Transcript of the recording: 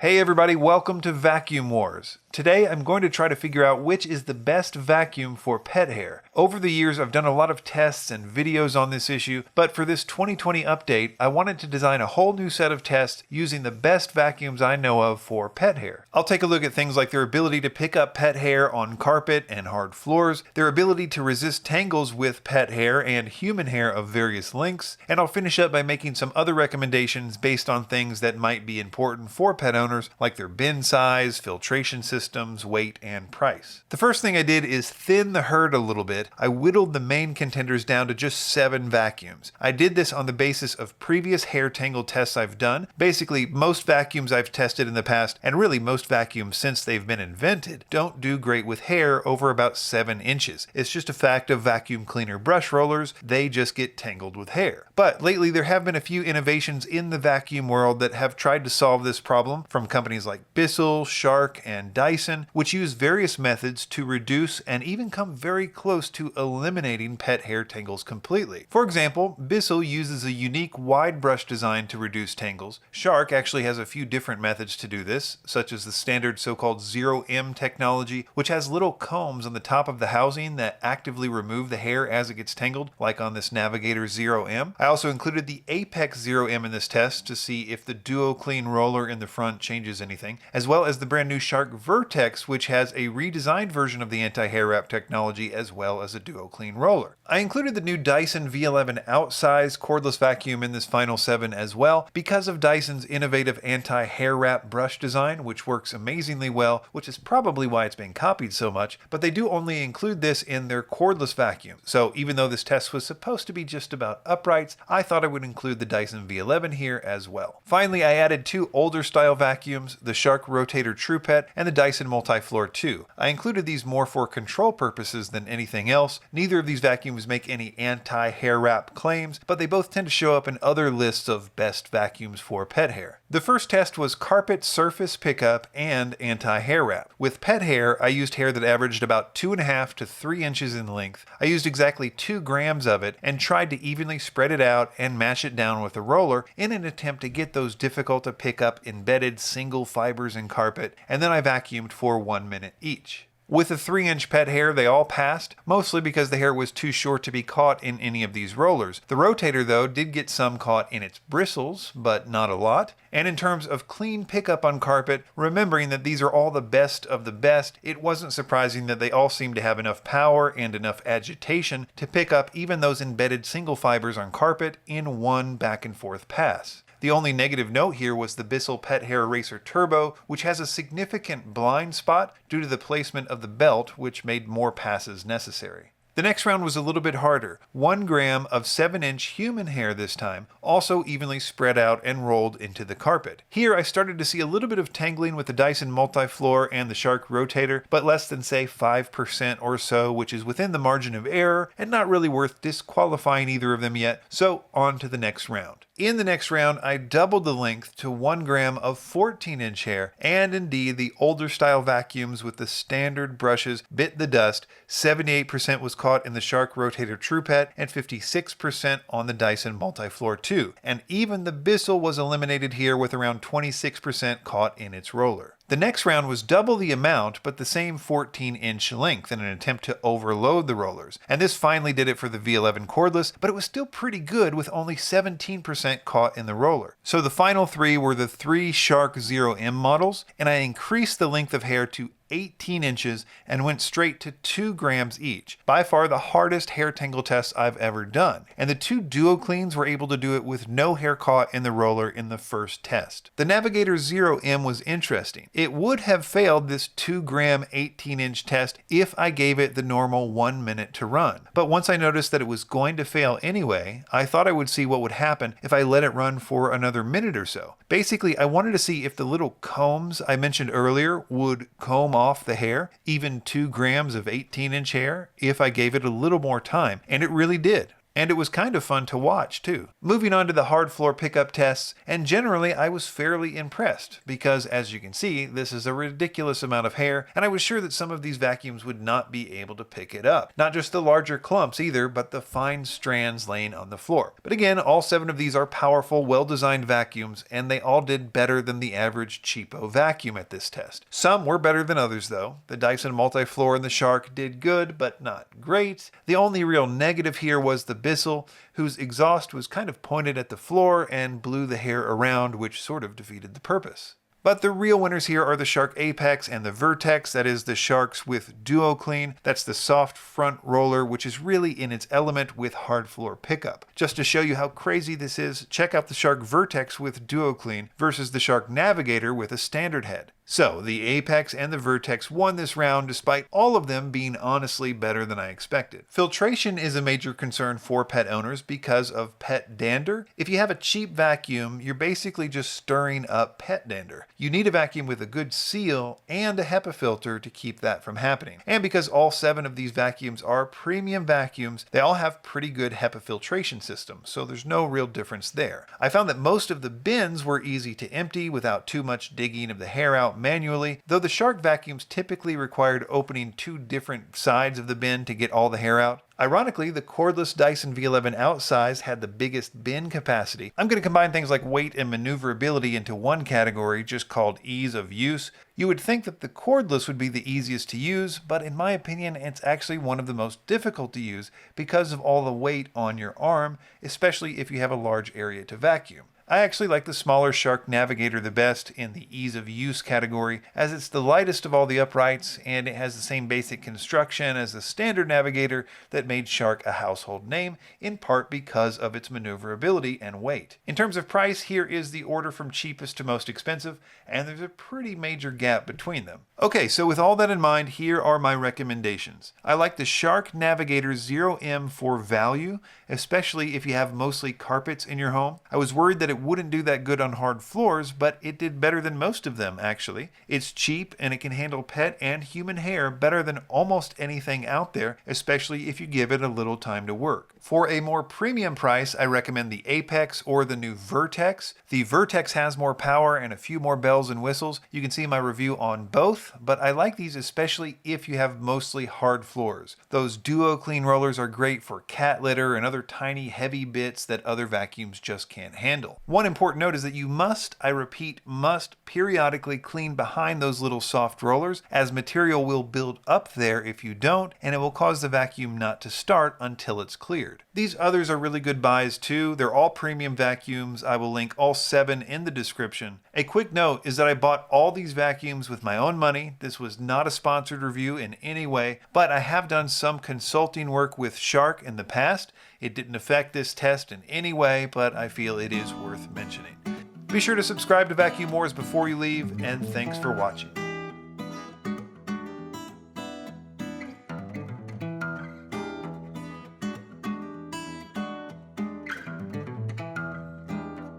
Hey everybody, welcome to Vacuum Wars. Today I'm going to try to figure out which is the best vacuum for pet hair. Over the years I've done a lot of tests and videos on this issue, but for this 2020 update I wanted to design a whole new set of tests using the best vacuums I know of for pet hair. I'll take a look at things like their ability to pick up pet hair on carpet and hard floors, their ability to resist tangles with pet hair and human hair of various lengths, and I'll finish up by making some other recommendations based on things that might be important for pet owners, like their bin size, filtration systems, weight, and price. The first thing I did is thin the herd a little bit. I whittled the main contenders down to just 7 vacuums. I did this on the basis of previous hair tangle tests I've done. Basically, most vacuums I've tested in the past, and really most vacuums since they've been invented, don't do great with hair over about 7 inches. It's just a fact of vacuum cleaner brush rollers, they just get tangled with hair. But lately there have been a few innovations in the vacuum world that have tried to solve this problem, from companies like Bissell, Shark, and Dyson, which use various methods to reduce and even come very close to eliminating pet hair tangles completely. For example, Bissell uses a unique wide brush design to reduce tangles. Shark actually has a few different methods to do this, such as the standard so-called 0M technology, which has little combs on the top of the housing that actively remove the hair as it gets tangled, like on this Navigator 0M. I also included the Apex 0M in this test to see if the Duo Clean roller in the front changes anything, as well as the brand new Shark Vertex, which has a redesigned version of the anti-hair wrap technology as well as a Duo Clean roller. I included the new Dyson V11 outsize cordless vacuum in this final 7 as well because of Dyson's innovative anti-hair wrap brush design, which works amazingly well, which is probably why it's being copied so much, but they do only include this in their cordless vacuum. So even though this test was supposed to be just about uprights, I thought I would include the Dyson V11 here as well. Finally, I added 2 older style vacuums, the Shark Rotator True Pet and the Dyson Multifloor 2. I included these more for control purposes than anything else. Neither of these vacuums make any anti-hair wrap claims, but they both tend to show up in other lists of best vacuums for pet hair. The first test was carpet surface pickup and anti-hair wrap. With pet hair, I used hair that averaged about 2.5 to 3 inches in length. I used exactly 2 grams of it and tried to evenly spread it out and mash it down with a roller in an attempt to get those difficult to pick up embedded single fibers in carpet, and then I vacuumed for 1 minute each. With the 3-inch pet hair, they all passed, mostly because the hair was too short to be caught in any of these rollers. The rotator, though, did get some caught in its bristles, but not a lot. And in terms of clean pickup on carpet, remembering that these are all the best of the best, it wasn't surprising that they all seemed to have enough power and enough agitation to pick up even those embedded single fibers on carpet in one back and forth pass. The only negative note here was the Bissell Pet Hair Eraser Turbo, which has a significant blind spot due to the placement of the belt, which made more passes necessary. The next round was a little bit harder. 1 gram of 7-inch human hair this time, also evenly spread out and rolled into the carpet. Here I started to see a little bit of tangling with the Dyson Multifloor and the Shark Rotator, but less than say 5% or so, which is within the margin of error and not really worth disqualifying either of them yet, so on to the next round. In the next round, I doubled the length to 1 gram of 14-inch hair, and indeed the older style vacuums with the standard brushes bit the dust. 78% was caught in the Shark Rotator True Pet and 56% on the Dyson Multifloor 2, and even the Bissell was eliminated here with around 26% caught in its roller. The next round was double the amount, but the same 14-inch length in an attempt to overload the rollers. And this finally did it for the V11 cordless, but it was still pretty good with only 17% caught in the roller. So the final 3 were the 3 Shark 0M models, and I increased the length of hair to 18 inches and went straight to 2 grams each. By far the hardest hair tangle test I've ever done. And the 2 Duo Cleans were able to do it with no hair caught in the roller in the first test. The Navigator 0M was interesting. It would have failed this 2 gram 18-inch test if I gave it the normal 1 minute to run. But once I noticed that it was going to fail anyway, I thought I would see what would happen if I let it run for another minute or so. Basically, I wanted to see if the little combs I mentioned earlier would comb off the hair, even 2 grams of 18-inch hair, if I gave it a little more time, and it really did. And it was kind of fun to watch too. Moving on to the hard floor pickup tests, and generally I was fairly impressed because, as you can see, this is a ridiculous amount of hair, and I was sure that some of these vacuums would not be able to pick it up. Not just the larger clumps either, but the fine strands laying on the floor. But again, all 7 of these are powerful, well-designed vacuums, and they all did better than the average cheapo vacuum at this test. Some were better than others though. The Dyson Multifloor and the Shark did good, but not great. The only real negative here was the Bissell, whose exhaust was kind of pointed at the floor and blew the hair around, which sort of defeated the purpose. But the real winners here are the Shark Apex and the Vertex, that is the Sharks with Duo Clean. That's the soft front roller, which is really in its element with hard floor pickup. Just to show you how crazy this is, check out the Shark Vertex with Duo Clean versus the Shark Navigator with a standard head. So, the Apex and the Vertex won this round despite all of them being honestly better than I expected. Filtration is a major concern for pet owners because of pet dander. If you have a cheap vacuum, you're basically just stirring up pet dander. You need a vacuum with a good seal and a HEPA filter to keep that from happening. And because all 7 of these vacuums are premium vacuums, they all have pretty good HEPA filtration systems, so there's no real difference there. I found that most of the bins were easy to empty without too much digging of the hair out manually, though the Shark vacuums typically required opening 2 different sides of the bin to get all the hair out. Ironically, the cordless Dyson V11 outsize had the biggest bin capacity. I'm going to combine things like weight and maneuverability into one category just called ease of use. You would think that the cordless would be the easiest to use, but in my opinion, it's actually one of the most difficult to use because of all the weight on your arm, especially if you have a large area to vacuum. I actually like the smaller Shark Navigator the best in the ease of use category, as it's the lightest of all the uprights and it has the same basic construction as the standard Navigator that made Shark a household name, in part because of its maneuverability and weight. In terms of price, here is the order from cheapest to most expensive, and there's a pretty major gap between them. Okay, so with all that in mind, here are my recommendations. I like the Shark Navigator 0M for value, especially if you have mostly carpets in your home. I was worried that it wouldn't do that good on hard floors, but it did better than most of them actually. It's cheap and it can handle pet and human hair better than almost anything out there, especially if you give it a little time to work. For a more premium price, I recommend the Apex or the new Vertex. The Vertex has more power and a few more bells and whistles. You can see my review on both, but I like these especially if you have mostly hard floors. Those Duo Clean rollers are great for cat litter and other tiny heavy bits that other vacuums just can't handle. One important note is that you must, I repeat, must periodically clean behind those little soft rollers, as material will build up there if you don't, and it will cause the vacuum not to start until it's cleared. These others are really good buys too. They're all premium vacuums. I will link all 7 in the description. A quick note is that I bought all these vacuums with my own money. This was not a sponsored review in any way, but I have done some consulting work with Shark in the past. It didn't affect this test in any way, but I feel it is worth mentioning. Be sure to subscribe to Vacuum Wars before you leave, and thanks for watching.